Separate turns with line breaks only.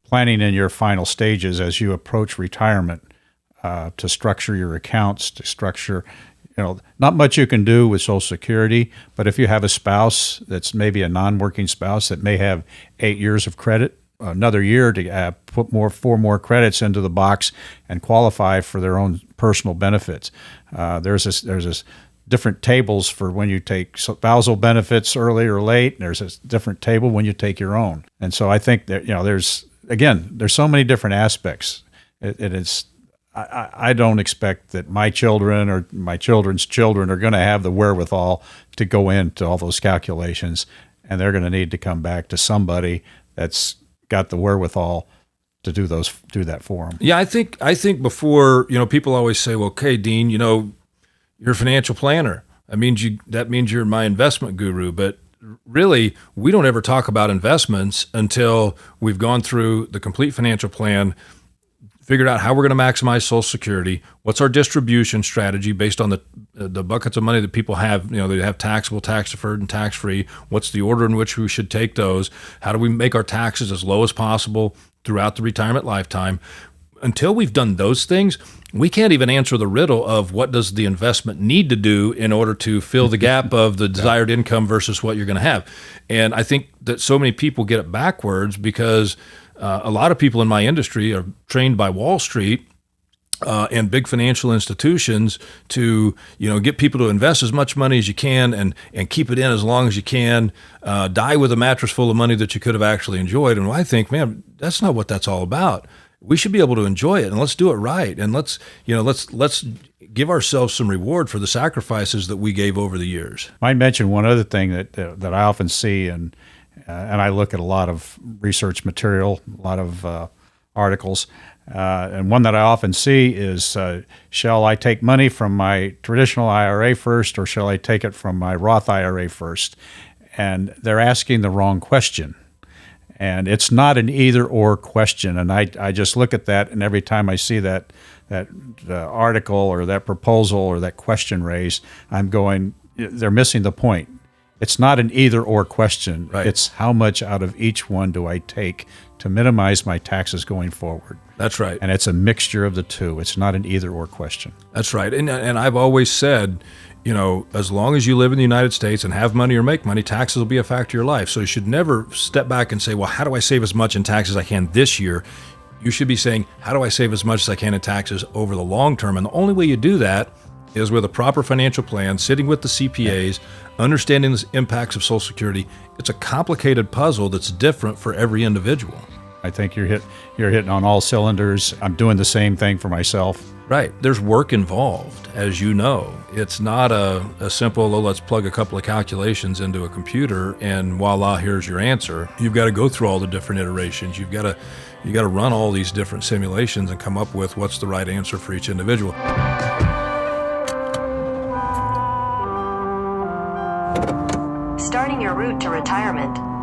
planning in your final stages as you approach retirement, to structure your accounts, to structure, not much you can do with Social Security, but if you have a spouse that's maybe a non-working spouse that may have 8 years of credit, another year to put 4 more credits into the box and qualify for their own personal benefits. There's this different tables for when you take spousal benefits early or late, and there's a different table when you take your own. And so I think that, there's so many different aspects. I don't expect that my children or my children's children are going to have the wherewithal to go into all those calculations, and they're going to need to come back to somebody that's got the wherewithal to do that for them.
Yeah, I think before, people always say, well, okay, Dean, you're a financial planner. That means you're my investment guru. But really, we don't ever talk about investments until we've gone through the complete financial plan, figured out how we're going to maximize Social Security, what's our distribution strategy based on the buckets of money that people have, they have taxable, tax deferred, and tax free. What's the order in which we should take those? How do we make our taxes as low as possible throughout the retirement lifetime? Until we've done those things, we can't even answer the riddle of what does the investment need to do in order to fill the gap of the desired income versus what you're going to have. And I think that so many people get it backwards because a lot of people in my industry are trained by Wall Street and big financial institutions to, get people to invest as much money as you can and keep it in as long as you can, die with a mattress full of money that you could have actually enjoyed. And I think, man, that's not what that's all about. We should be able to enjoy it, and let's do it right. And let's give ourselves some reward for the sacrifices that we gave over the years.
I mentioned one other thing that I often see, and I look at a lot of research material, a lot of articles, and one that I often see is, shall I take money from my traditional IRA first, or shall I take it from my Roth IRA first? And they're asking the wrong question. And it's not an either-or question. And I just look at that, and every time I see that article or that proposal or that question raised, I'm going, they're missing the point. It's not an either-or question.
Right.
It's how much out of each one do I take to minimize my taxes going forward.
That's right.
And it's a mixture of the two. It's not an either-or question.
That's right. And I've always said, as long as you live in the United States and have money or make money, taxes will be a factor of your life. So you should never step back and say, well, how do I save as much in taxes as I can this year? You should be saying, how do I save as much as I can in taxes over the long term? And the only way you do that is with a proper financial plan, sitting with the CPAs, understanding the impacts of Social Security. It's a complicated puzzle that's different for every individual.
I think you're hitting on all cylinders. I'm doing the same thing for myself.
Right. There's work involved, as you know. It's not a simple, let's plug a couple of calculations into a computer and voila, here's your answer. You've got to go through all the different iterations. You've got to run all these different simulations and come up with what's the right answer for each individual.
Starting your route to retirement.